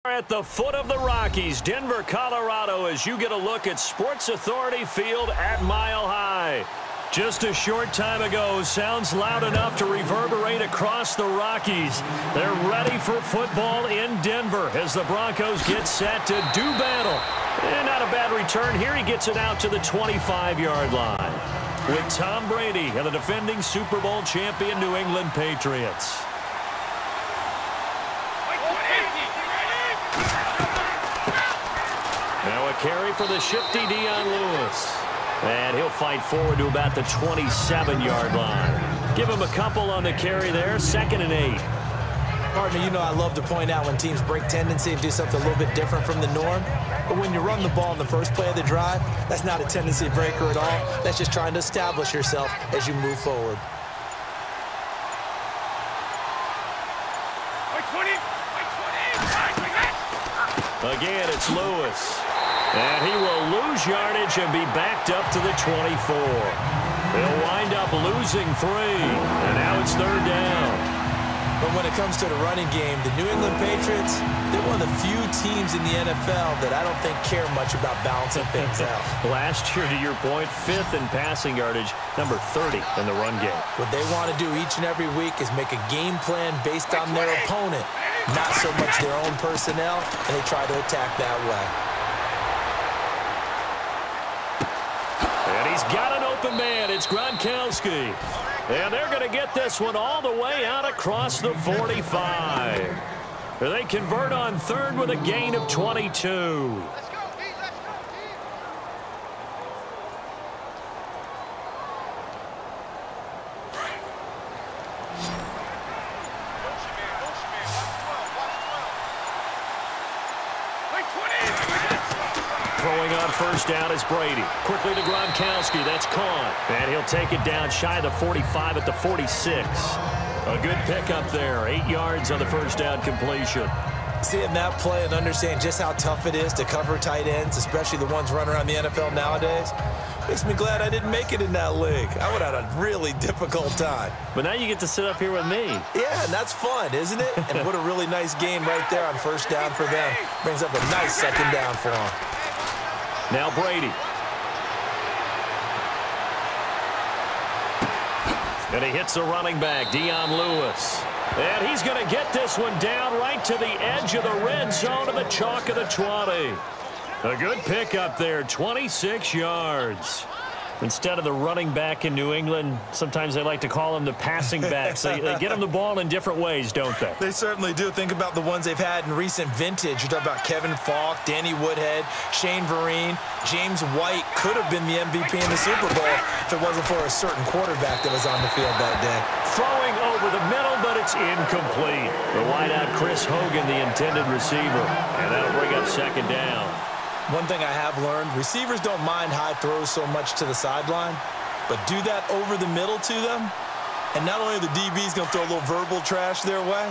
At the foot of the Rockies, Denver, Colorado, as you get a look at Sports Authority Field at Mile High. Just a short time ago, sounds loud enough to reverberate across the Rockies. They're ready for football in Denver as the Broncos get set to do battle. And not a bad return here. He gets it out to the 25-yard line with Tom Brady and the defending Super Bowl champion New England Patriots. Now a carry for the shifty Dion Lewis. And he'll fight forward to about the 27-yard line. Give him a couple on the carry there, 2nd and 8. Partner, you know I love to point out when teams break tendency and do something a little bit different from the norm. But when you run the ball in the first play of the drive, that's not a tendency breaker at all. That's just trying to establish yourself as you move forward. Again, it's Lewis. And he will lose yardage and be backed up to the 24. They'll wind up losing 3. And now it's 3rd down. But when it comes to the running game, the New England Patriots, they're one of the few teams in the NFL that I don't think care much about balancing things out. Last year, to your point, 5th in passing yardage, number 30 in the run game. What they want to do each and every week is make a game plan based on their opponent, not so much their own personnel, and they try to attack that way. And he's got an open man. It's Gronkowski. And they're going to get this one all the way out across the 45. They convert on 3rd with a gain of 22. Throwing on 1st down is Brady. Quickly to Gronkowski. That's caught. And he'll take it down shy of the 45 at the 46. A good pickup there. 8 yards on the 1st down completion. Seeing that play and understand just how tough it is to cover tight ends, especially the ones running around the NFL nowadays, makes me glad I didn't make it in that league. I would have had a really difficult time. But now you get to sit up here with me. Yeah, and that's fun, isn't it? And what a really nice game right there on 1st down for them. Brings up a nice 2nd down for them. Now Brady. And he hits the running back, Dion Lewis. And he's going to get this one down right to the edge of the red zone of the chalk of the 20. A good pickup there, 26 yards. Instead of the running back in New England, sometimes they like to call them the passing backs. They get them the ball in different ways, don't they? They certainly do. Think about the ones they've had in recent vintage. You're talking about Kevin Falk, Danny Woodhead, Shane Vereen, James White could have been the MVP in the Super Bowl if it wasn't for a certain quarterback that was on the field that day. Throwing over the middle, but it's incomplete. The wideout, Chris Hogan, the intended receiver. And that'll bring up 2nd down. One thing I have learned, receivers don't mind high throws so much to the sideline, but do that over the middle to them, and not only are the DBs going to throw a little verbal trash their way,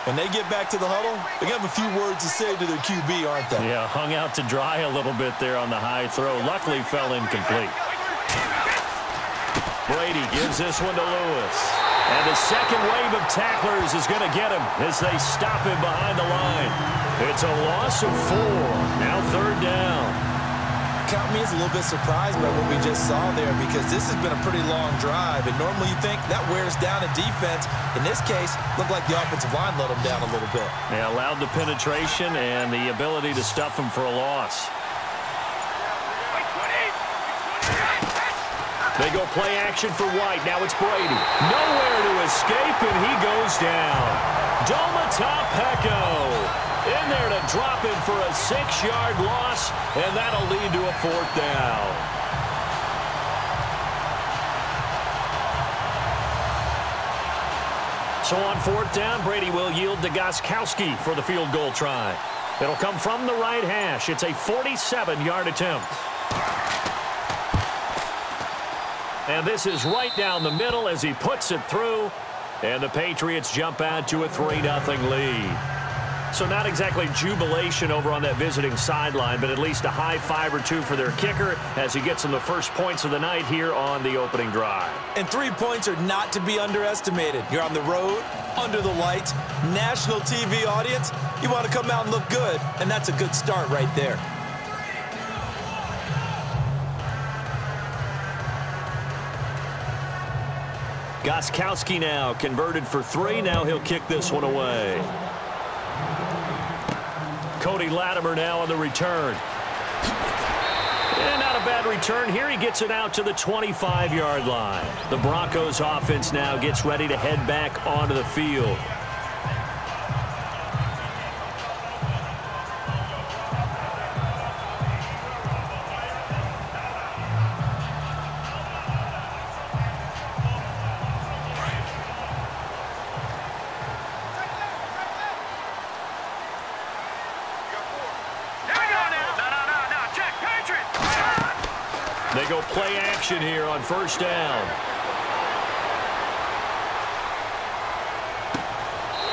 when they get back to the huddle, they have a few words to say to their QB, aren't they? Yeah, hung out to dry a little bit there on the high throw. Luckily, fell incomplete. Brady gives this one to Lewis. And the second wave of tacklers is going to get him as they stop him behind the line. It's a loss of 4. Now 3rd down. Count me as a little bit surprised by what we just saw there because this has been a pretty long drive. And normally you think that wears down a defense. In this case, looked like the offensive line let them down a little bit. They allowed the penetration and the ability to stuff them for a loss. They go play action for White. Now it's Brady. Nowhere to escape, and he goes down. Domata in there to drop him for a 6-yard loss, and that'll lead to a 4th down. So on 4th down, Brady will yield to Gostkowski for the field goal try. It'll come from the right hash. It's a 47-yard attempt. And this is right down the middle as he puts it through. And the Patriots jump out to a 3-0 lead. So not exactly jubilation over on that visiting sideline, but at least a high five or two for their kicker as he gets them the first points of the night here on the opening drive. And 3 points are not to be underestimated. You're on the road, under the lights, national TV audience. You want to come out and look good, and that's a good start right there. Gostkowski now converted for 3. Now he'll kick this one away. Cody Latimer now on the return. And not a bad return here. He gets it out to the 25-yard line. The Broncos offense now gets ready to head back onto the field. They go play action here on first down.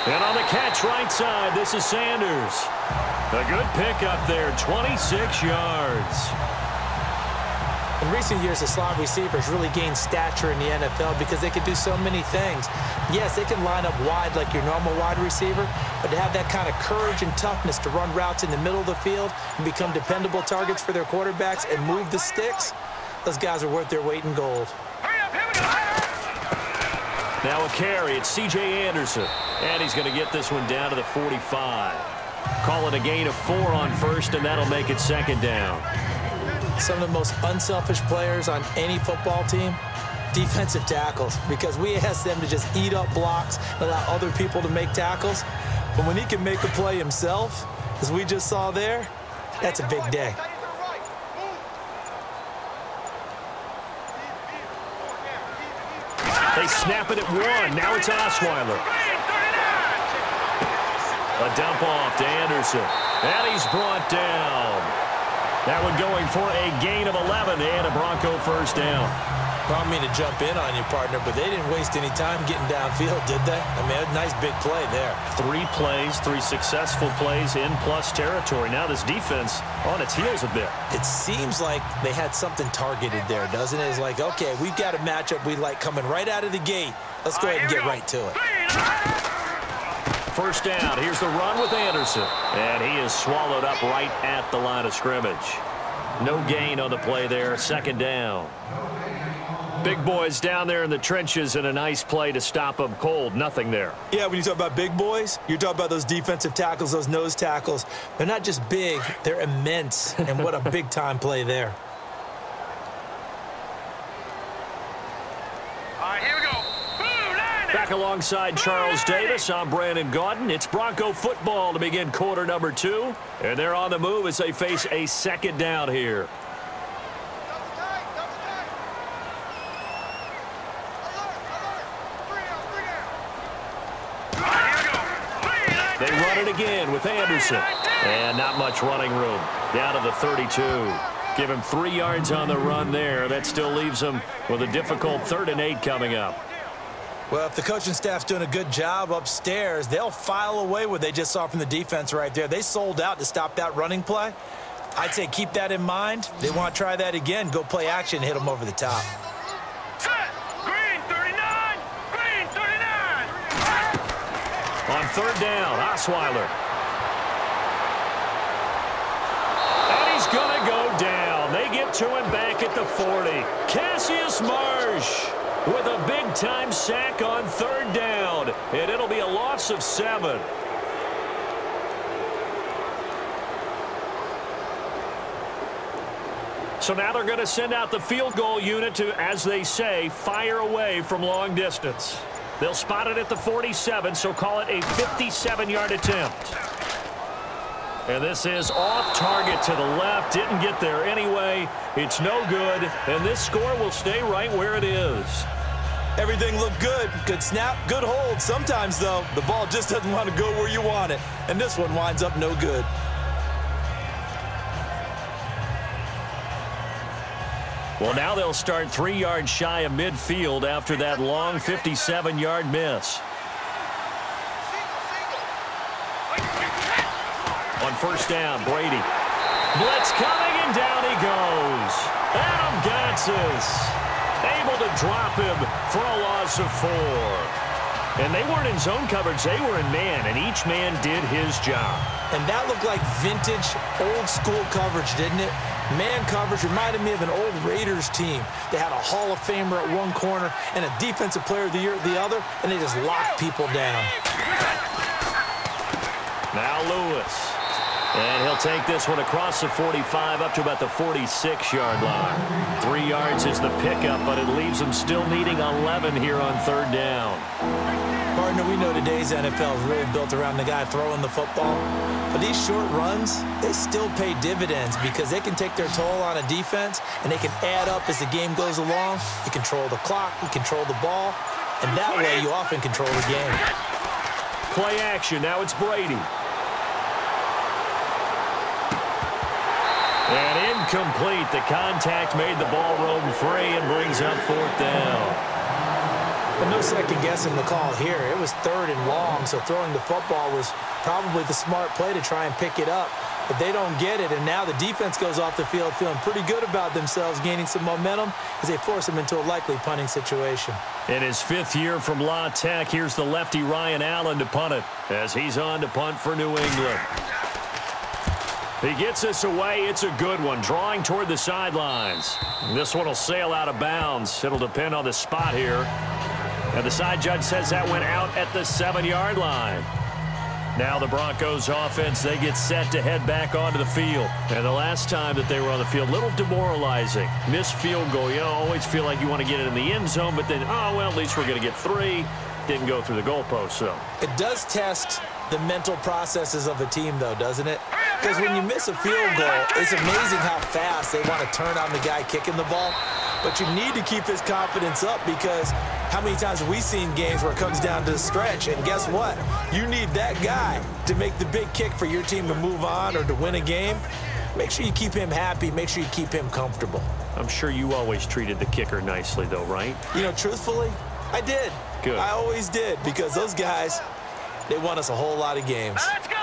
And on the catch right side, this is Sanders. A good pickup there, 26 yards. In recent years, the slot receivers really gained stature in the NFL because they can do so many things. Yes, they can line up wide like your normal wide receiver, but to have that kind of courage and toughness to run routes in the middle of the field and become dependable targets for their quarterbacks and move the sticks, those guys are worth their weight in gold. Now a carry, it's C.J. Anderson. And he's going to get this one down to the 45. Call it a gain of 4 on first, and that'll make it second down. Some of the most unselfish players on any football team, defensive tackles, because we ask them to just eat up blocks and allow other people to make tackles. But when he can make a play himself, as we just saw there, that's a big day. They snap it at 1. Now it's Osweiler. A dump off to Anderson. And he's brought down. That one going for a gain of 11 and a Bronco first down. I don't mean to jump in on you, partner, but they didn't waste any time getting downfield, did they? I mean, a nice big play there. 3 plays, 3 successful plays in plus territory. Now this defense on its heels a bit. It seems like they had something targeted there, doesn't it? It's like, okay, we've got a matchup we like coming right out of the gate. Let's go ahead and get right to it. First down. Here's the run with Anderson. And he is swallowed up right at the line of scrimmage. No gain on the play there. Second down. Big boys down there in the trenches and a nice play to stop them cold. Nothing there. Yeah, when you talk about big boys, you're talking about those defensive tackles, those nose tackles. They're not just big, they're immense. And what a big-time play there. All right, here we go. Back alongside Charles Davis, I'm Brandon Gaudin. It's Bronco football to begin quarter number 2. And they're on the move as they face a second down here. They run it again with Anderson. And not much running room. Down to the 32. Give him 3 yards on the run there. That still leaves him with a difficult 3rd and 8 coming up. Well, if the coaching staff's doing a good job upstairs, they'll file away what they just saw from the defense right there. They sold out to stop that running play. I'd say keep that in mind. They want to try that again. Go play action, hit them over the top. Green 39! Green 39! On 3rd down, Osweiler. And he's going to go down. They get to him back at the 40. Cassius Marsh with a big-time sack on 3rd down. And it'll be a loss of 7. So now they're going to send out the field goal unit to, as they say, fire away from long distance. They'll spot it at the 47, so call it a 57-yard attempt. And this is off target to the left. Didn't get there anyway. It's no good, and this score will stay right where it is. Everything looked good. Good snap, good hold. Sometimes, though, the ball just doesn't want to go where you want it. And this one winds up no good. Well, now they'll start 3 yards shy of midfield after that long 57-yard miss. first down. Brady. Blitz coming, and down he goes. Adam Gotsis able to drop him for a loss of 4. And they weren't in zone coverage. They were in man, and each man did his job. And that looked like vintage, old-school coverage, didn't it? Man coverage reminded me of an old Raiders team. They had a Hall of Famer at one corner and a Defensive Player of the Year at the other, and they just locked people down. Now Lewis. And he'll take this one across the 45 up to about the 46-yard line. 3 yards is the pickup, but it leaves them still needing 11 here on third down. Partner, we know today's NFL is really built around the guy throwing the football. But these short runs, they still pay dividends because they can take their toll on a defense, and they can add up as the game goes along. You control the clock, you control the ball, and that way you often control the game. Play action. Now it's Brady. And incomplete. The contact made the ball roam free and brings up fourth down. But no second guessing the call here. It was 3rd and long, so throwing the football was probably the smart play to try and pick it up. But they don't get it, and now the defense goes off the field feeling pretty good about themselves, gaining some momentum as they force them into a likely punting situation. In his 5th year from La Tech, here's the lefty Ryan Allen to punt it as he's on to punt for New England. He gets this away. It's a good one, drawing toward the sidelines. This one will sail out of bounds. It'll depend on the spot here. And the side judge says that went out at the 7-yard line. Now the Broncos offense, they get set to head back onto the field. And the last time that they were on the field, a little demoralizing. Missed field goal. You always feel like you want to get it in the end zone, but then, oh, well, at least we're going to get 3. Didn't go through the goalpost, so. It does test the mental processes of a team, though, doesn't it? Because when you miss a field goal, it's amazing how fast they want to turn on the guy kicking the ball. But you need to keep his confidence up because how many times have we seen games where it comes down to the stretch? And guess what? You need that guy to make the big kick for your team to move on or to win a game. Make sure you keep him happy. Make sure you keep him comfortable. I'm sure you always treated the kicker nicely, though, right? You know, truthfully, I did. Good. I always did because those guys, they won us a whole lot of games. Let's go.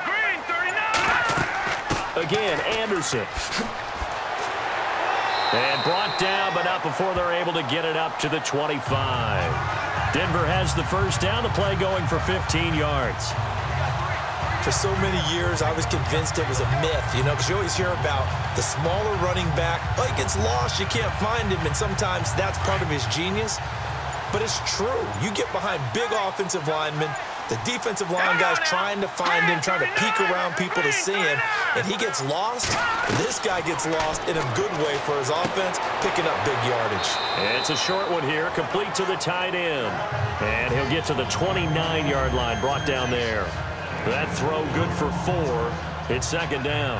Green 39. Again, Anderson. And brought down, but not before they're able to get it up to the 25. Denver has the first down. The play going for 15 yards. For so many years, I was convinced it was a myth, you know, because you always hear about the smaller running back. Oh, he gets lost, you can't find him, and sometimes that's part of his genius. But it's true. You get behind big offensive linemen, the defensive line guys trying to find him, trying to peek around people to see him, and he gets lost. This guy gets lost in a good way for his offense, picking up big yardage. It's a short one here, complete to the tight end. And he'll get to the 29-yard line, brought down there. That throw good for 4. It's second down.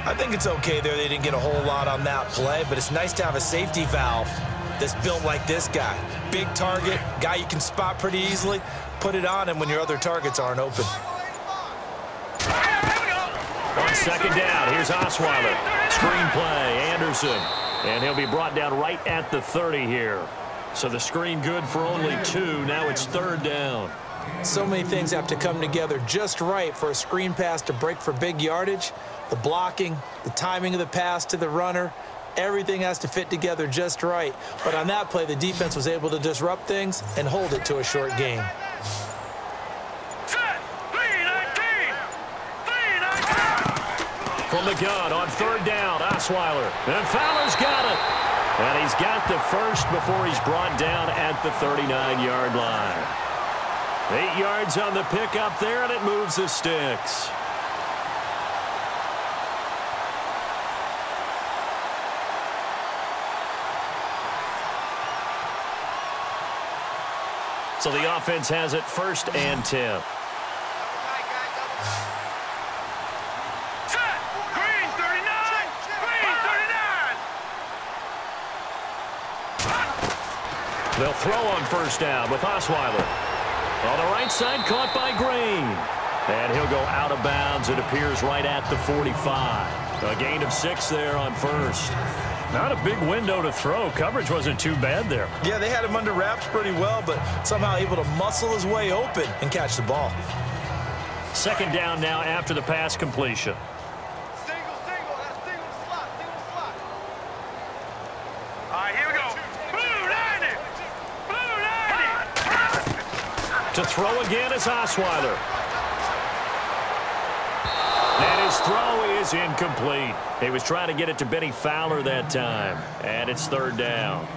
I think it's okay there. They didn't get a whole lot on that play, but it's nice to have a safety valve that's built like this guy. Big target, guy you can spot pretty easily. Put it on him when your other targets aren't open. On second down, here's Osweiler. Screen play, Anderson. And he'll be brought down right at the 30 here. So the screen good for only 2. Now it's third down. So many things have to come together just right for a screen pass to break for big yardage. The blocking, the timing of the pass to the runner, everything has to fit together just right. But on that play, the defense was able to disrupt things and hold it to a short gain. From the gun on third down, Osweiler. And Fowler's got it. And he's got the first before he's brought down at the 39-yard line. 8 yards on the pickup there, and it moves the sticks. So the offense has it first and 10. They'll throw on first down with Osweiler. On the right side, caught by Green. And he'll go out of bounds. It appears right at the 45. A gain of 6 there on first. Not a big window to throw. Coverage wasn't too bad there. Yeah, they had him under wraps pretty well, but somehow able to muscle his way open and catch the ball. Second down now after the pass completion. Single, that's single slot. All right, here we go. Blue 90. To throw again is Osweiler. And his throw is incomplete. He was trying to get it to Benny Fowler that time. And it's third down.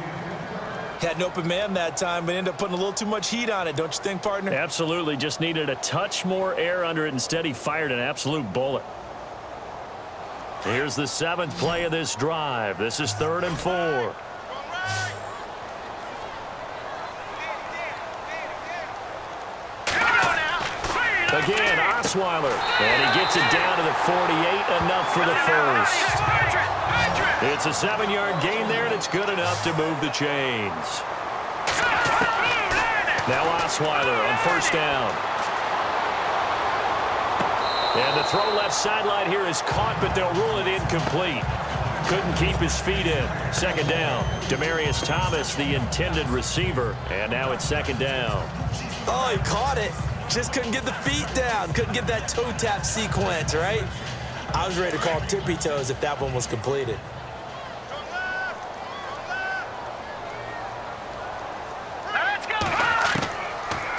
Had an open man that time, but ended up putting a little too much heat on it, don't you think, partner? Absolutely. Just needed a touch more air under it. Instead, he fired an absolute bullet. Here's the 7th play of this drive. This is 3rd and 4. Again, Osweiler. And he gets it down to the 48, enough for the first. It's a 7-yard gain there, and it's good enough to move the chains. Now Osweiler on first down. And the throw left sideline here is caught, but they'll rule it incomplete. Couldn't keep his feet in. Second down. Demaryius Thomas, the intended receiver. And now it's second down. Oh, he caught it. Just couldn't get the feet down. Couldn't get that toe tap sequence, right? I was ready to call tippy toes if that one was completed.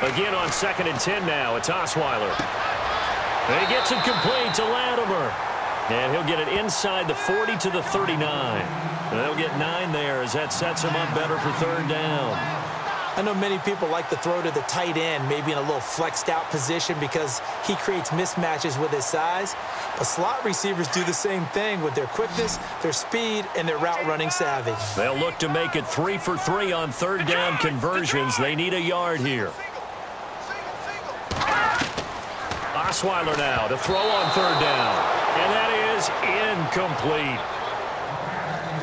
Again on 2nd and 10 now. It's Osweiler. And he gets it complete to Latimer. And he'll get it inside the 40 to the 39. And they'll get 9 there as that sets him up better for third down. I know many people like to throw to the tight end, maybe in a little flexed out position because he creates mismatches with his size. But slot receivers do the same thing with their quickness, their speed, and their route running savvy. They'll look to make it 3 for 3 on third down conversions. They need a yard here. Osweiler now to throw on third down. And that is incomplete.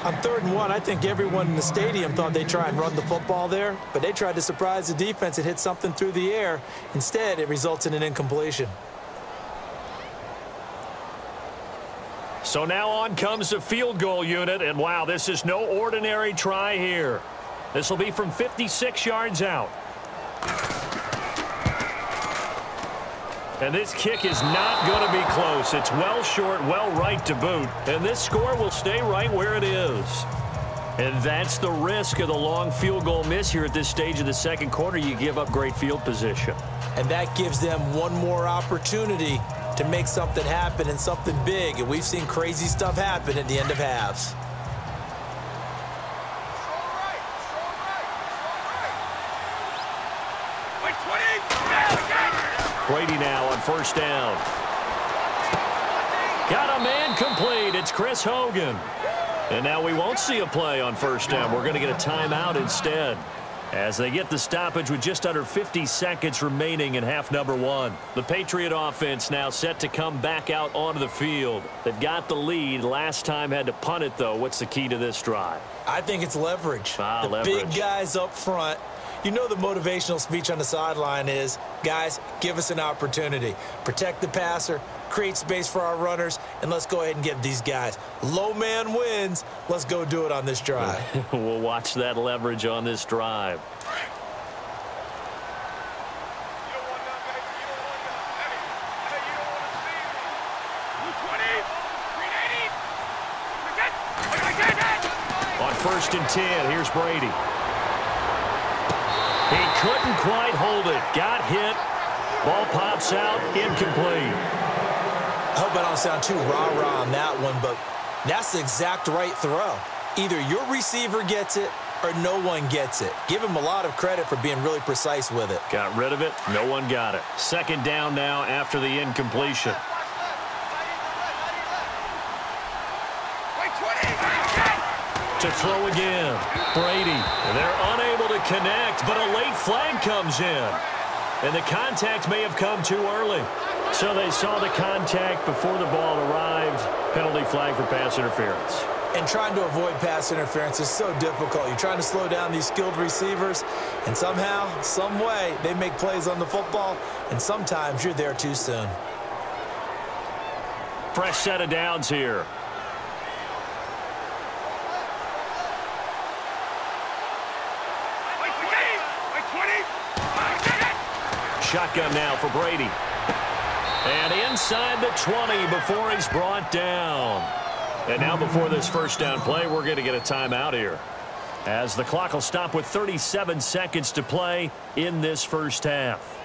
On 3rd and 1, I think everyone in the stadium thought they'd try and run the football there, but they tried to surprise the defense and hit something through the air. Instead, it results in an incompletion. So now on comes the field goal unit, and wow, this is no ordinary try here. This will be from 56 yards out. And this kick is not going to be close. It's well short, well right to boot. And this score will stay right where it is. And that's the risk of the long field goal miss here at this stage of the second quarter. You give up great field position. And that gives them one more opportunity to make something happen and something big. And we've seen crazy stuff happen at the end of halves. Brady now on first down. Got a man complete. It's Chris Hogan. And now we won't see a play on first down. We're going to get a timeout instead as they get the stoppage with just under 50 seconds remaining in half number 1. The Patriot offense now set to come back out onto the field. They've got the lead. Last time had to punt it, though. What's the key to this drive? I think it's leverage. Leverage. Big guys up front. You know the motivational speech on the sideline is, guys, give us an opportunity. Protect the passer, create space for our runners, and let's go ahead and give these guys. Low man wins. Let's go do it on this drive. We'll watch that leverage on this drive. On 1st and 10, here's Brady. He couldn't quite hold it. Got hit. Ball pops out. Incomplete. I hope I don't sound too rah-rah on that one, but that's the exact right throw. Either your receiver gets it or no one gets it. Give him a lot of credit for being really precise with it. Got rid of it. No one got it. Second down now after the incompletion. To throw again. Brady. They're unable to connect, but a late flag comes in. And the contact may have come too early. So they saw the contact before the ball arrived. Penalty flag for pass interference. And trying to avoid pass interference is so difficult. You're trying to slow down these skilled receivers, and somehow, some way, they make plays on the football, and sometimes you're there too soon. Fresh set of downs here. Shotgun now for Brady. And inside the 20 before he's brought down. And now before this first down play, we're going to get a timeout here, as the clock will stop with 37 seconds to play in this first half.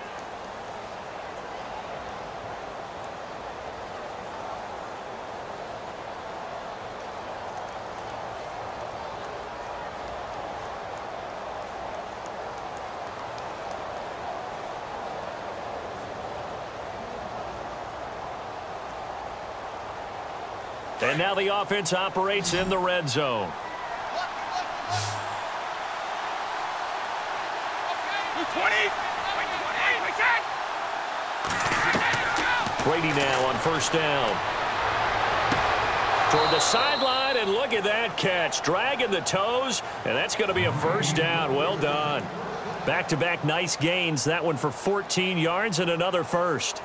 And now the offense operates in the red zone. Brady now on first down. Toward the sideline, and look at that catch. Dragging the toes, and that's going to be a first down. Well done. Back-to-back nice gains. That one for 14 yards and another first.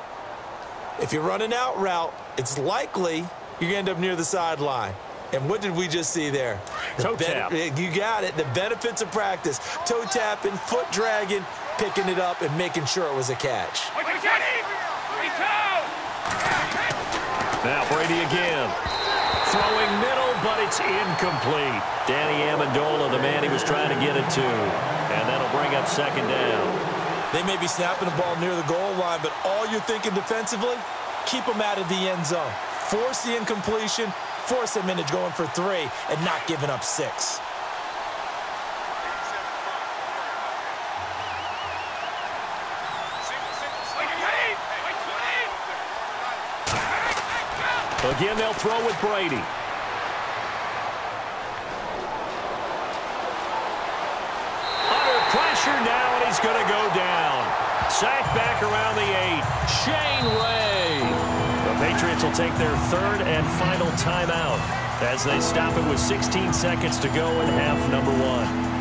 If you run an out route, it's likely you're going to end up near the sideline. And what did we just see there? Toe tap. You got it. The benefits of practice. Toe tapping, foot dragging, picking it up, and making sure it was a catch. Now Brady again. Throwing middle, but it's incomplete. Danny Amendola, the man he was trying to get it to. And that'll bring up second down. They may be snapping the ball near the goal line, but all you're thinking defensively, keep them out of the end zone. Force the incompletion, force them into going for 3, and not giving up 6. Again, they'll throw with Brady. Under pressure now, and he's going to go down. Sacked back around the 8. Shane Ray. The Patriots will take their third and final timeout as they stop it with 16 seconds to go in half number 1.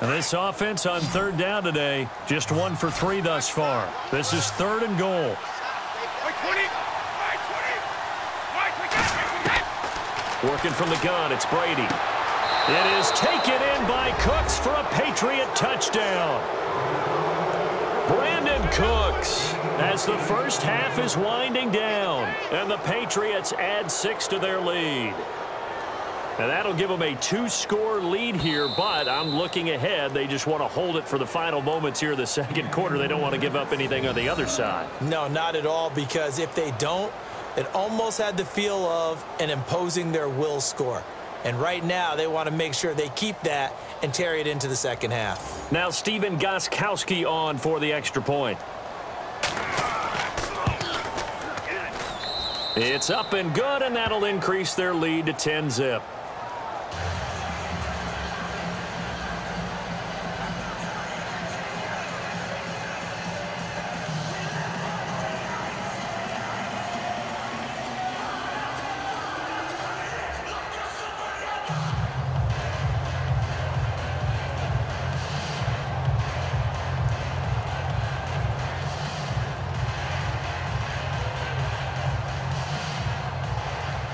And this offense on third down today, just 1 for 3 thus far. This is 3rd and goal. Working from the gun, it's Brady. It is taken in by Cooks for a Patriot touchdown. Brandon Cooks, as the first half is winding down, and the Patriots add 6 to their lead. And that'll give them a 2-score lead here, but I'm looking ahead. They just want to hold it for the final moments here in the second quarter. They don't want to give up anything on the other side. No, not at all, because if they don't, it almost had the feel of an imposing their will score. And right now, they want to make sure they keep that and carry it into the second half. Now Steven Gostkowski on for the extra point. It's up and good, and that'll increase their lead to 10-zip.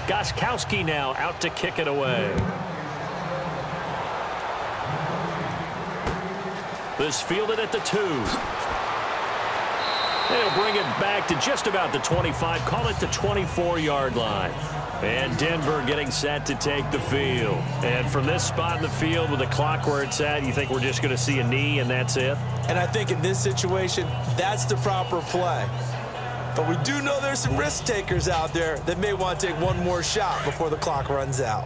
Gostkowski now out to kick it away. This fielded at the 2. They'll bring it back to just about the 25. Call it the 24-yard line. And Denver getting set to take the field. And from this spot in the field with the clock where it's at, you think we're just going to see a knee and that's it? And I think in this situation, that's the proper play. But we do know there's some risk takers out there that may want to take one more shot before the clock runs out.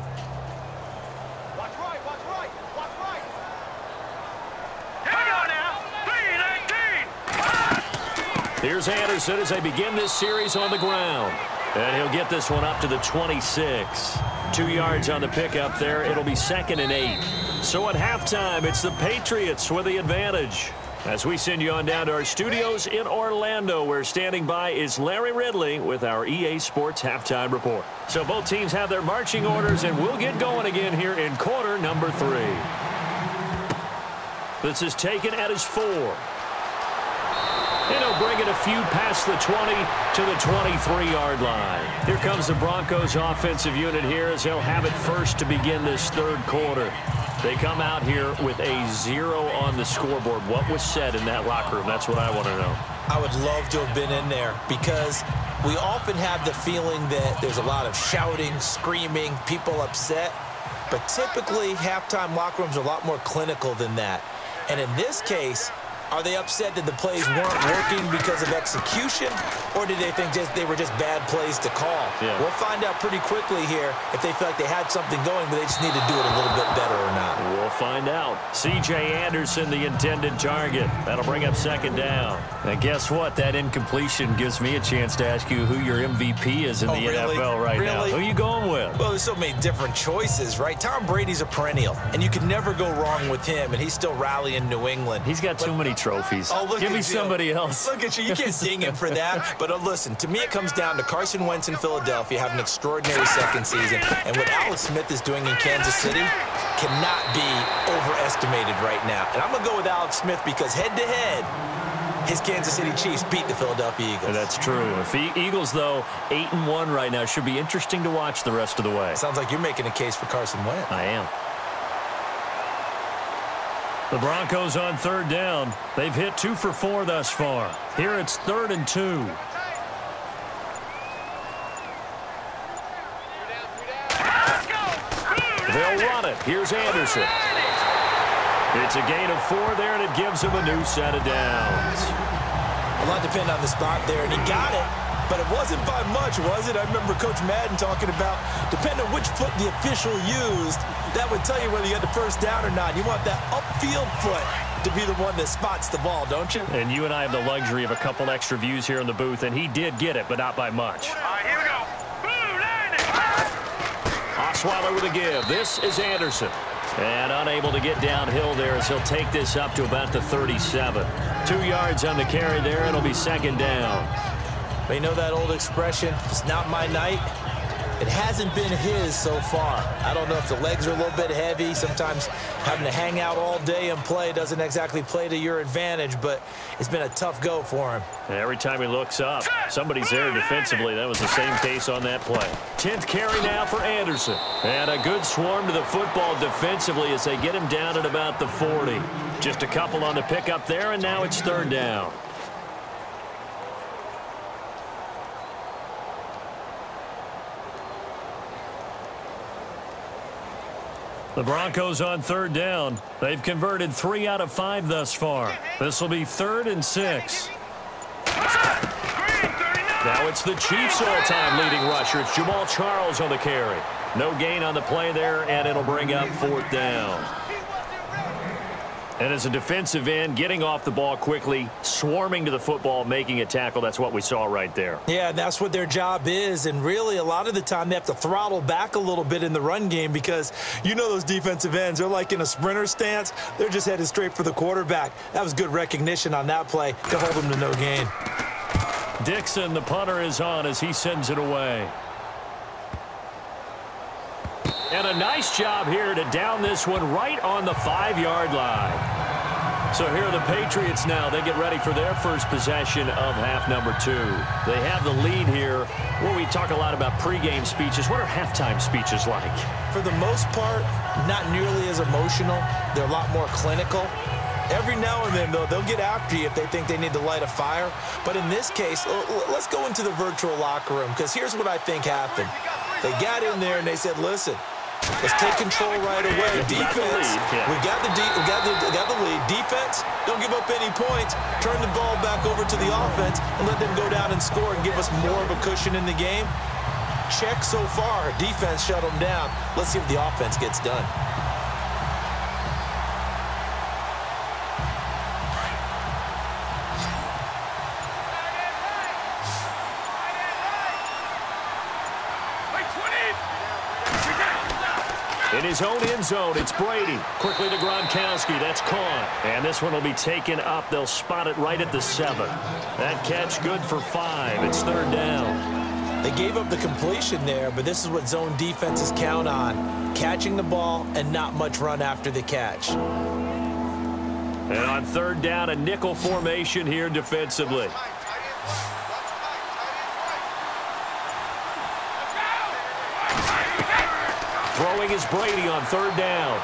Watch right, watch right, watch right. Here we go now. 3-19. Here's Anderson as they begin this series on the ground. And he'll get this one up to the 26. 2 yards on the pickup there. It'll be 2nd and 8. So at halftime, it's the Patriots with the advantage. As we send you on down to our studios in Orlando, where standing by is Larry Ridley with our EA Sports Halftime Report. So both teams have their marching orders, and we'll get going again here in quarter number 3. This is taken at his 4. And he'll bring it a few past the 20 to the 23-yard line. Here comes the Broncos offensive unit here as they'll have it first to begin this third quarter. They come out here with a 0 on the scoreboard. What was said in that locker room? That's what I want to know. I would love to have been in there because we often have the feeling that there's a lot of shouting, screaming, people upset. But typically, halftime locker rooms are a lot more clinical than that. And in this case, are they upset that the plays weren't working because of execution, or did they think they were just bad plays to call? Yeah. We'll find out pretty quickly here if they feel like they had something going, but they just need to do it a little bit better or not. We'll find out. C.J. Anderson, the intended target. That'll bring up second down. And guess what? That incompletion gives me a chance to ask you who your MVP is in the NFL right now. Who are you going with? Well, there's so many different choices, right? Tom Brady's a perennial, and you can never go wrong with him, and he's still rallying New England. He's got too many trophies. Oh, give me somebody else. Look at you. You can't ding him for that. But listen, to me it comes down to Carson Wentz in Philadelphia having an extraordinary second season. And what Alex Smith is doing in Kansas City cannot be overestimated right now. And I'm going to go with Alex Smith because head-to-head, his Kansas City Chiefs beat the Philadelphia Eagles. That's true. If the Eagles, though, 8-1 right now, should be interesting to watch the rest of the way. Sounds like you're making a case for Carson Wentz. I am. The Broncos on third down. They've hit 2 for 4 thus far. Here it's 3rd and 2. They'll run it. Here's Anderson. It's a gain of 4 there, and it gives him a new set of downs. A lot depended on the spot there, and he got it. But it wasn't by much, was it? I remember Coach Madden talking about, depending on which foot the official used, that would tell you whether you had the first down or not. You want that upfield foot to be the one that spots the ball, don't you? And you and I have the luxury of a couple extra views here in the booth, and he did get it, but not by much. All right, here we go. Osweiler with a give. This is Anderson. And unable to get downhill there as he'll take this up to about the 37. 2 yards on the carry there. It'll be second down. They know that old expression, it's not my night. It hasn't been his so far. I don't know if the legs are a little bit heavy. Sometimes having to hang out all day and play doesn't exactly play to your advantage, but it's been a tough go for him. And every time he looks up, somebody's there defensively. That was the same case on that play. 10th carry now for Anderson. And a good swarm to the football defensively as they get him down at about the 40. Just a couple on the pickup there, and now it's third down. The Broncos on third down. They've converted 3 out of 5 thus far. This will be 3rd and 6. Now it's the Chiefs' all-time leading rusher. It's Jamal Charles on the carry. No gain on the play there, and it'll bring up 4th down. And as a defensive end, getting off the ball quickly, swarming to the football, making a tackle, that's what we saw right there. Yeah, that's what their job is, and really a lot of the time they have to throttle back a little bit in the run game because you know those defensive ends, they're like in a sprinter stance. They're just headed straight for the quarterback. That was good recognition on that play to hold them to no gain. Dixon, the punter, is on as he sends it away. And a nice job here to down this one right on the 5-yard line. So here are the Patriots now. They get ready for their first possession of half number 2. They have the lead here. Well, we talk a lot about pregame speeches. What are halftime speeches like? For the most part, not nearly as emotional. They're a lot more clinical. Every now and then, though, they'll get after you if they think they need to light a fire. But in this case, let's go into the virtual locker room because here's what I think happened. They got in there and they said, listen, let's take control right away. Defense, we got the lead. Defense, don't give up any points. Turn the ball back over to the offense and let them go down and score and give us more of a cushion in the game. Check so far. Defense shut them down. Let's see if the offense gets done. In his own end zone, it's Brady. Quickly to Gronkowski. That's caught. And this one will be taken up. They'll spot it right at the 7. That catch good for 5. It's 3rd down. They gave up the completion there, but this is what zone defenses count on. Catching the ball and not much run after the catch. And on 3rd down, a nickel formation here defensively. Throwing is Brady on 3rd down.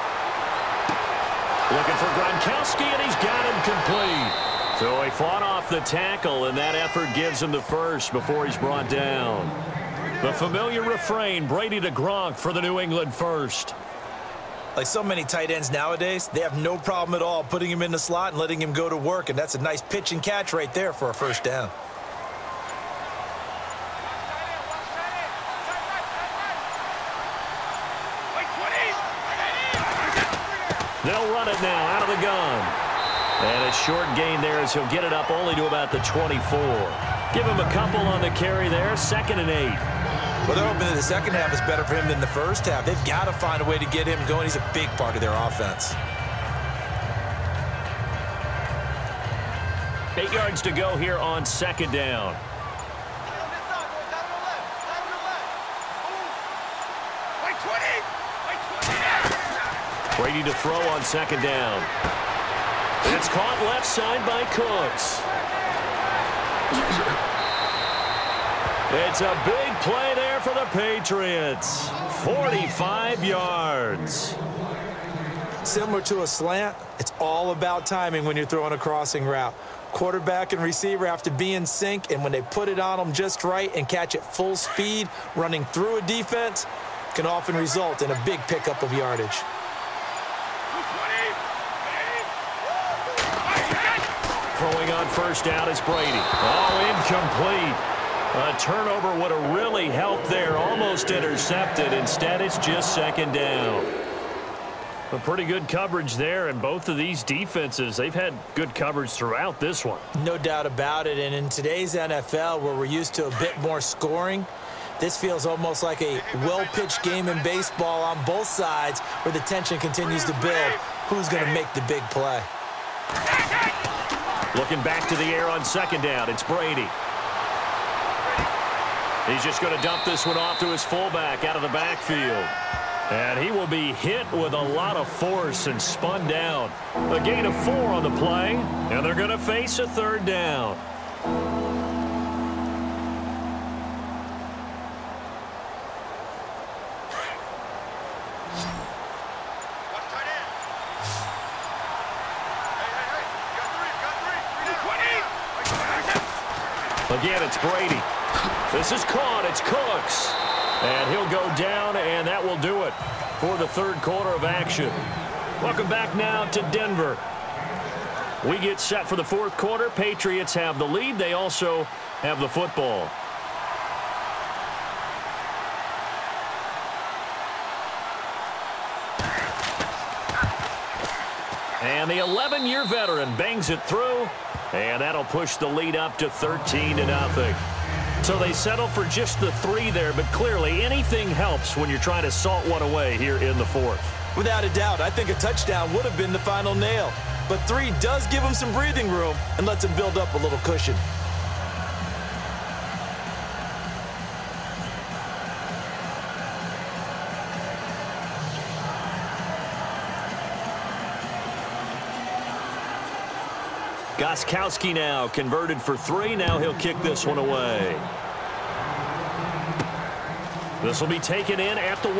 Looking for Gronkowski, and he's got him complete. So he fought off the tackle, and that effort gives him the first before he's brought down. The familiar refrain, Brady to Gronk for the New England first. Like so many tight ends nowadays, they have no problem at all putting him in the slot and letting him go to work, and that's a nice pitch and catch right there for a first down. They'll run it now out of the gun. And a short gain there as he'll get it up only to about the 24. Give him a couple on the carry there, 2nd and 8. Well, they're hoping that the second half is better for him than the first half. They've got to find a way to get him going. He's a big part of their offense. 8 yards to go here on 2nd down. Brady to throw on 2nd down. It's caught left side by Cooks. It's a big play there for the Patriots. 45 yards. Similar to a slant, it's all about timing when you're throwing a crossing route. Quarterback and receiver have to be in sync, and when they put it on them just right and catch it full speed, running through a defense, can often result in a big pickup of yardage. Throwing on 1st down is Brady. Oh, incomplete. A turnover would have really helped there. Almost intercepted. Instead, it's just 2nd down. A pretty good coverage there, and both of these defenses, they've had good coverage throughout this one. No doubt about it, and in today's NFL, where we're used to a bit more scoring, this feels almost like a well-pitched game in baseball on both sides where the tension continues to build. Who's going to make the big play? Looking back to the air on 2nd down, it's Brady. He's just going to dump this one off to his fullback out of the backfield. And he will be hit with a lot of force and spun down. A gain of 4 on the play, and they're going to face a 3rd down. Again, it's Brady. This is caught. It's Cooks. And he'll go down, and that will do it for the 3rd quarter of action. Welcome back now to Denver. We get set for the 4th quarter. Patriots have the lead. They also have the football. And the 11-year veteran bangs it through, and that'll push the lead up to 13-0. So they settle for just the 3 there, but clearly anything helps when you're trying to salt one away here in the 4th. Without a doubt, I think a touchdown would have been the final nail. But 3 does give him some breathing room and lets him build up a little cushion. Gostkowski now converted for 3. Now he'll kick this one away. This will be taken in at the 1.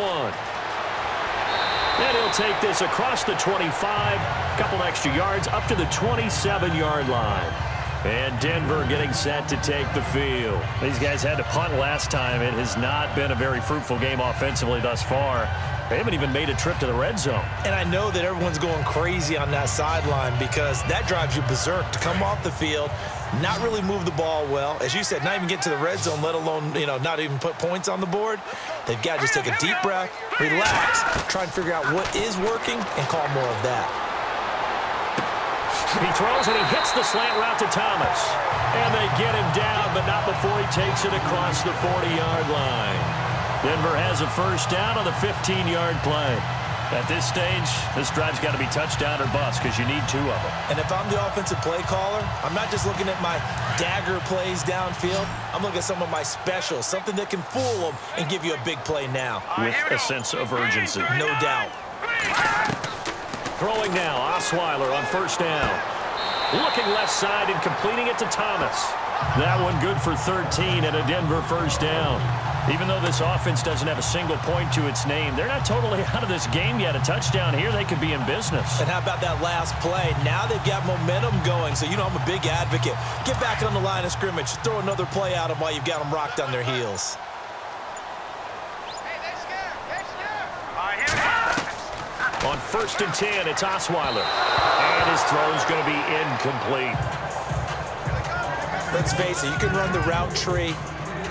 And he'll take this across the 25. Couple extra yards up to the 27-yard line. And Denver getting set to take the field. These guys had to punt last time. It has not been a very fruitful game offensively thus far. They haven't even made a trip to the red zone. And I know that everyone's going crazy on that sideline because that drives you berserk to come off the field, not really move the ball well. As you said, not even get to the red zone, let alone, not even put points on the board. They've got to just take a deep breath, relax, try and figure out what is working, and call more of that. He throws and he hits the slant route to Thomas. And they get him down, but not before he takes it across the 40-yard line. Denver has a first down on the 15-yard play. At this stage, this drive's got to be touchdown or bust because you need 2 of them. And if I'm the offensive play caller, I'm not just looking at my dagger plays downfield. I'm looking at some of my specials, something that can fool them and give you a big play now. With a sense of urgency. No doubt. Throwing now, Osweiler on first down. Looking left side and completing it to Thomas. That one good for 13 and a Denver first down. Even though this offense doesn't have a single point to its name, they're not totally out of this game yet. A touchdown here, they could be in business. And how about that last play? Now they've got momentum going, so you know I'm a big advocate. Get back on the line of scrimmage. Throw another play at them while you've got them rocked on their heels. Hey, they're scared. They're scared. All right, here we go. On first and 10, it's Osweiler. And his throw is going to be incomplete. Let's face it, you can run the route tree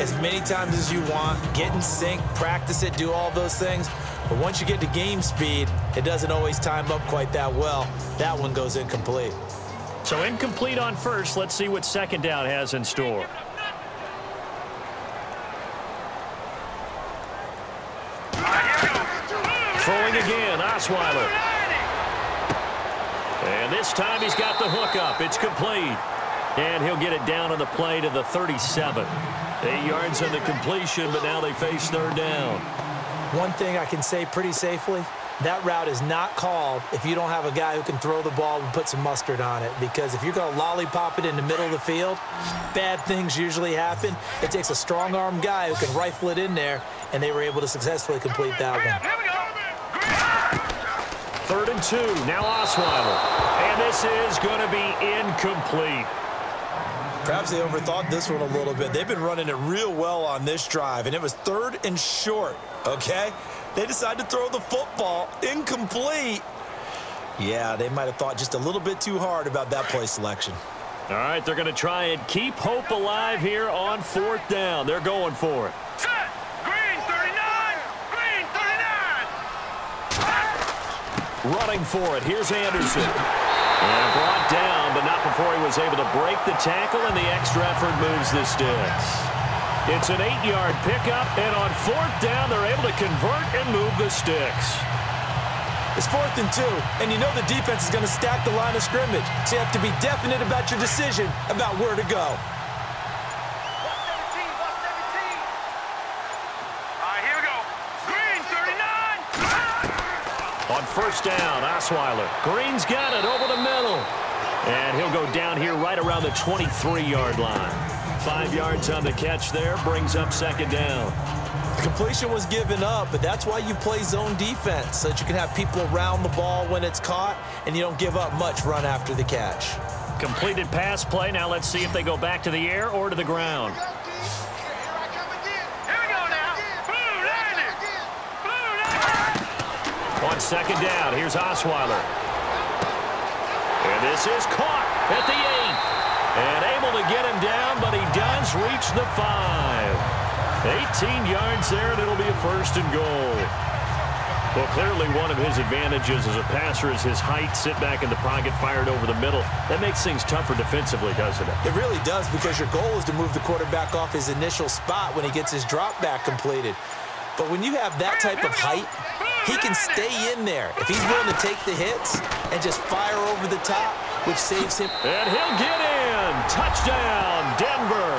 as many times as you want, get in sync, practice it, do all those things. But once you get to game speed, it doesn't always time up quite that well. That one goes incomplete. So incomplete on first. Let's see what second down has in store. Throwing again, Osweiler. And this time he's got the hook up. It's complete. And he'll get it down on the play to the 37. 8 yards on the completion, but now they face third down. One thing I can say pretty safely, that route is not called if you don't have a guy who can throw the ball and put some mustard on it. Because if you're going to lollipop it in the middle of the field, bad things usually happen. It takes a strong-arm guy who can rifle it in there, and they were able to successfully complete that one. 3rd and 2, now Osweiler. And this is going to be incomplete. Perhaps they overthought this one a little bit. They've been running it real well on this drive, and it was 3rd and short, okay? They decided to throw the football incomplete. Yeah, they might have thought just a little bit too hard about that play selection. All right, they're going to try and keep hope alive here on 4th down. They're going for it. Set. Green 39. Green 39. Running for it. Here's Anderson. And brought down, but not before he was able to break the tackle, and the extra effort moves the sticks. It's an 8-yard pickup, and on 4th down, they're able to convert and move the sticks. It's 4th and 2, and you know the defense is going to stack the line of scrimmage, so you have to be definite about your decision about where to go. 117. 117. All right, here we go. Green 39. On first down, Osweiler. Green's got it over the middle. And he'll go down here right around the 23-yard line. 5 yards on the catch there, brings up 2nd down. The completion was given up, but that's why you play zone defense, so that you can have people around the ball when it's caught, and you don't give up much run after the catch. Completed pass play. Now let's see if they go back to the air or to the ground. Here I come again. Here we go now. Blue landing. Blue landing. On 2nd down, here's Osweiler. And this is caught at the 8. And able to get him down, but he does reach the 5. 18 yards there, and it'll be a 1st and goal. Well, clearly one of his advantages as a passer is his height. Sit back in the pocket, fired over the middle. That makes things tougher defensively, doesn't it? It really does, because your goal is to move the quarterback off his initial spot when he gets his drop back completed. But when you have that type of height, he can stay in there if he's willing to take the hits and just fire over the top, which saves him. And he'll get in. Touchdown, Denver.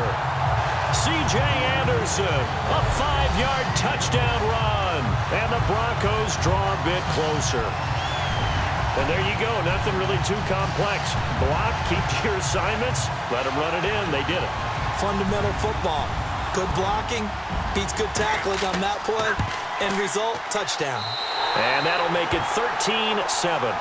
C.J. Anderson, a 5-yard touchdown run. And the Broncos draw a bit closer. And there you go. Nothing really too complex. Block, keep to your assignments, let them run it in. They did it. Fundamental football. Good blocking beats good tackling on that play. End result, touchdown. And that'll make it 13-7.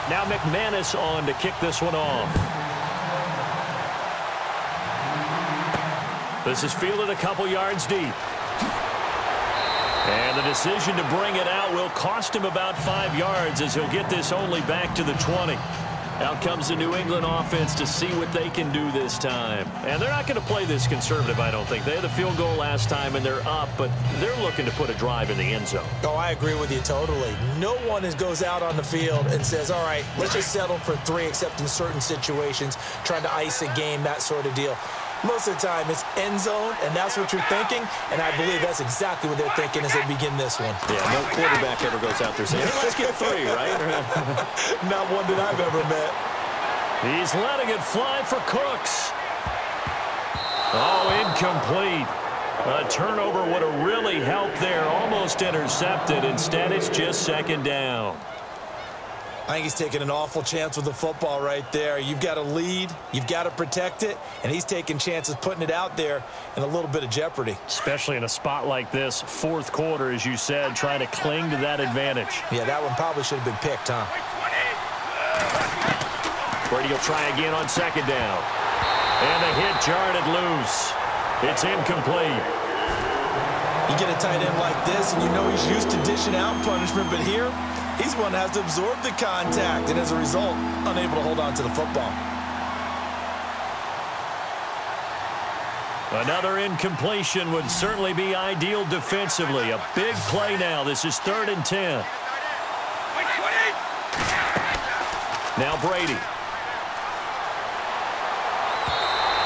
Now McManus on to kick this one off. This is fielded a couple yards deep. And the decision to bring it out will cost him about 5 yards as he'll get this only back to the 20. Out comes the New England offense to see what they can do this time. And they're not going to play this conservative, I don't think. They had a field goal last time, and they're up, but they're looking to put a drive in the end zone. Oh, I agree with you totally. No one goes out on the field and says, all right, let's just settle for 3, except in certain situations, trying to ice a game, that sort of deal. Most of the time, it's end zone, and that's what you're thinking, and I believe that's exactly what they're thinking as they begin this one. Yeah, no quarterback ever goes out there saying, hey, let's get 3, right? Not one that I've ever met. He's letting it fly for Cooks. Oh, incomplete. A turnover would have really helped there, almost intercepted. Instead, it's just second down. I think he's taking an awful chance with the football right there. You've got to lead, you've got to protect it, and he's taking chances putting it out there in a little bit of jeopardy. Especially in a spot like this, fourth quarter, as you said, trying to cling to that advantage. Yeah, that one probably should have been picked, huh? Brady will try again on second down. And the hit jarred it loose. It's incomplete. You get a tight end like this, and you know he's used to dishing out punishment, but here, he's one that has to absorb the contact, and as a result, unable to hold on to the football. Another incompletion would certainly be ideal defensively. A big play now. This is 3rd and 10. Now Brady.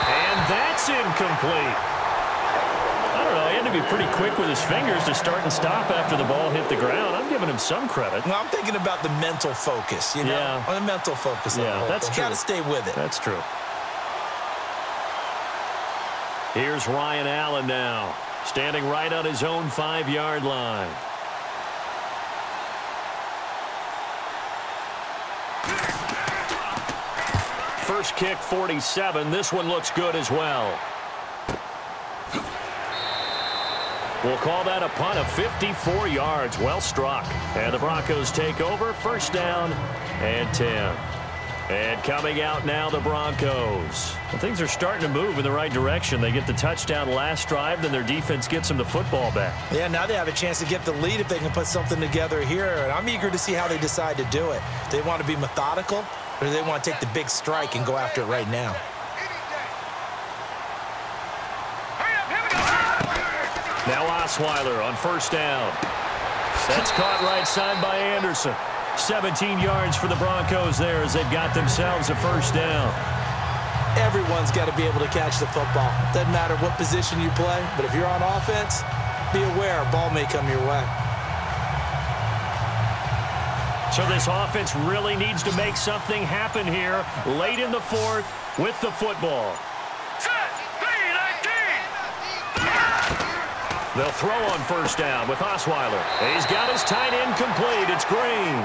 And that's incomplete. I don't know. He had to be pretty quick with his fingers to start and stop after the ball hit the ground. I'm giving him some credit. Well, I'm thinking about the mental focus, you know? Yeah. On the mental focus. Yeah, that's true. Got to stay with it. That's true. Here's Ryan Allen now, standing right on his own 5-yard line. First kick, 47. This one looks good as well. We'll call that a punt of 54 yards. Well struck. And the Broncos take over. First down and 10. And coming out now, the Broncos. Well, things are starting to move in the right direction. They get the touchdown last drive, then their defense gets them the football back. Yeah, now they have a chance to get the lead if they can put something together here. And I'm eager to see how they decide to do it. Do they want to be methodical, or do they want to take the big strike and go after it right now? Now Osweiler on first down. That's caught right side by Anderson. 17 yards for the Broncos there as they've got themselves a first down. Everyone's got to be able to catch the football. Doesn't matter what position you play, but if you're on offense, be aware a ball may come your way. So this offense really needs to make something happen here late in the fourth with the football. They'll throw on first down with Osweiler. He's got his tight end complete. It's Green.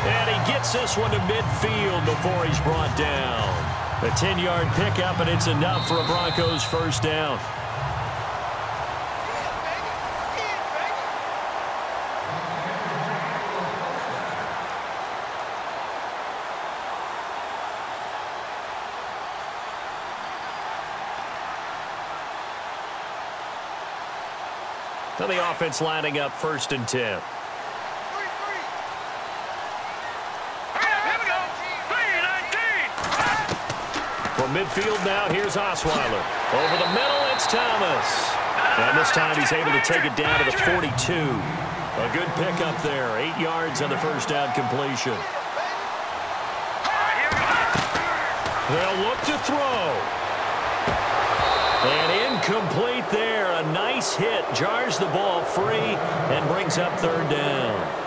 And he gets this one to midfield before he's brought down. A 10-yard pickup, and it's enough for a Broncos first down. Now the offense lining up first and 10. From midfield now, here's Osweiler. Over the middle, it's Thomas. And this time he's able to take it down to the 42. A good pickup there. 8 yards on the first down completion. They'll look to throw. And incomplete there. A nice hit. Jars the ball free and brings up third down.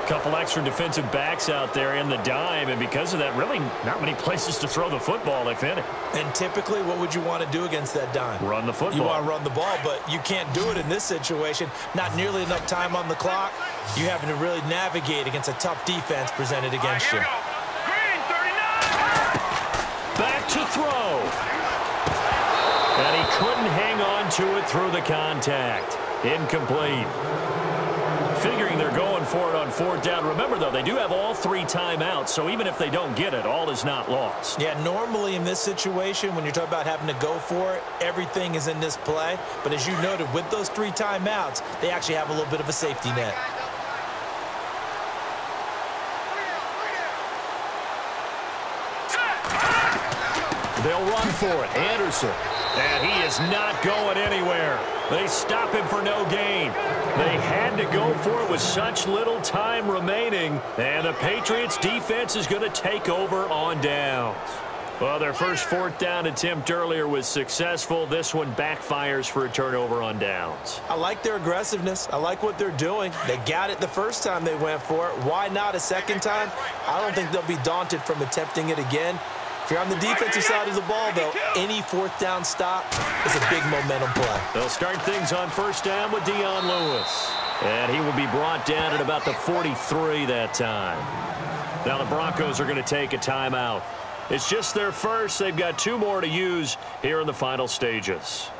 Couple extra defensive backs out there in the dime, and because of that, really not many places to throw the football, if any. And typically, what would you want to do against that dime? Run the football. You want to run the ball, but you can't do it in this situation. Not nearly enough time on the clock. You having to really navigate against a tough defense presented against you. Green, 39. Back to throw. And he couldn't hang on to it through the contact. Incomplete. Figuring they're going for it on 4th down. Remember, though, they do have all 3 timeouts, so even if they don't get it, all is not lost. Yeah, normally in this situation, when you're talking about having to go for it, everything is in this play. But as you noted, with those 3 timeouts, they actually have a little bit of a safety net. They'll run for it. Anderson. And he is not going anywhere. They stop him for no gain. They had to go for it with such little time remaining. And the Patriots defense is going to take over on downs. Well, their first 4th down attempt earlier was successful. This one backfires for a turnover on downs. I like their aggressiveness. I like what they're doing. They got it the first time they went for it. Why not a second time? I don't think they'll be daunted from attempting it again. If you're on the defensive side of the ball, though, any 4th down stop is a big momentum play. They'll start things on 1st down with Dion Lewis. And he will be brought down at about the 43 that time. Now the Broncos are going to take a timeout. It's just their first. They've got 2 more to use here in the final stages.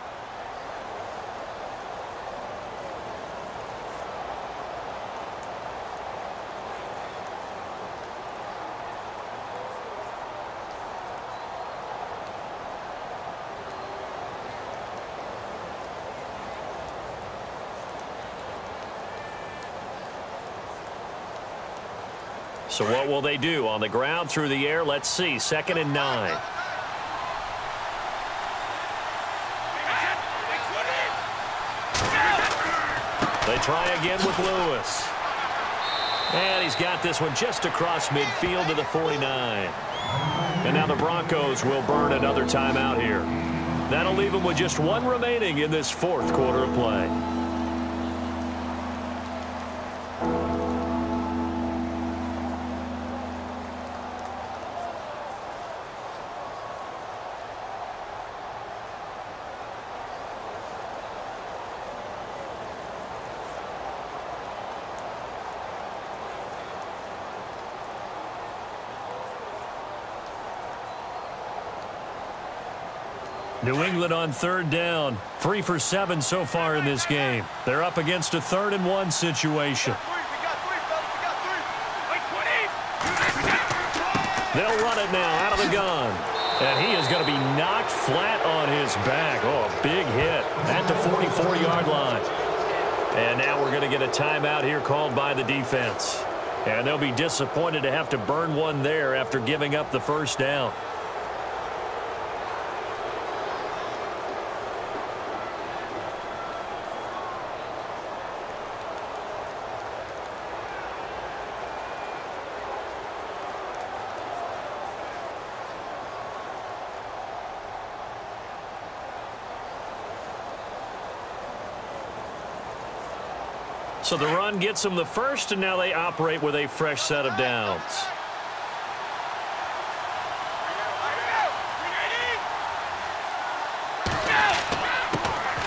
So what will they do? On the ground, through the air? Let's see. 2nd and 9. They try again with Lewis. And he's got this one just across midfield to the 49. And now the Broncos will burn another timeout here. That'll leave them with just 1 remaining in this 4th quarter of play. New England on 3rd down. 3 for 7 so far in this game. They're up against a 3rd and 1 situation. They'll run it now out of the gun. And he is going to be knocked flat on his back. Oh, a big hit at the 44-yard line. And now we're going to get a timeout here called by the defense. And they'll be disappointed to have to burn one there after giving up the 1st down. So the run gets them the first, and now they operate with a fresh set of downs.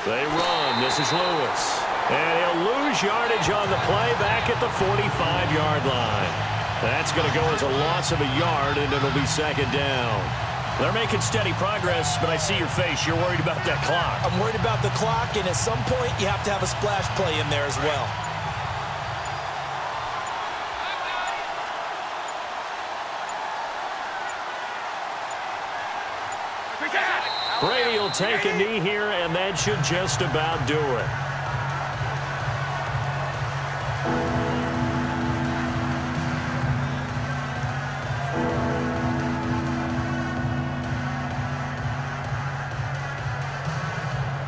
They run. This is Lewis. And he'll lose yardage on the play back at the 45-yard line. That's going to go as a loss of a yard, and it'll be 2nd down. They're making steady progress, but I see your face. You're worried about that clock. I'm worried about the clock, and at some point, you have to have a splash play in there as well. Brady will take a knee here, and that should just about do it.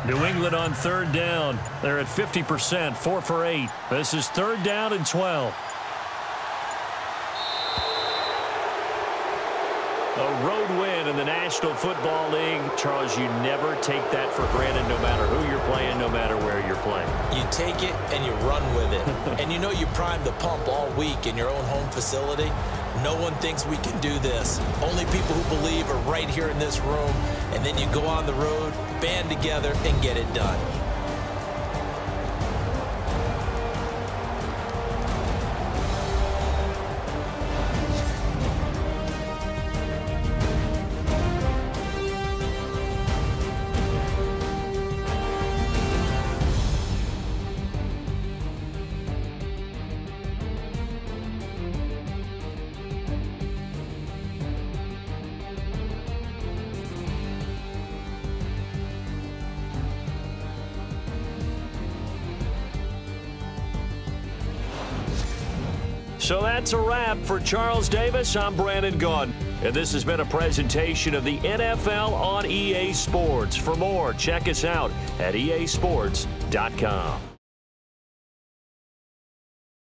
New England on 3rd down. They're at 50%, 4 for 8. This is 3rd down and 12. A road win in the National Football League. Charles, you never take that for granted no matter who you're playing, no matter where you're playing. You take it and you run with it. And you know you primed the pump all week in your own home facility. No one thinks we can do this. Only people who believe are right here in this room. And then you go on the road, band together, and get it done. So that's a wrap. For Charles Davis, I'm Brandon Gaudin. And this has been a presentation of the NFL on EA Sports. For more, check us out at easports.com.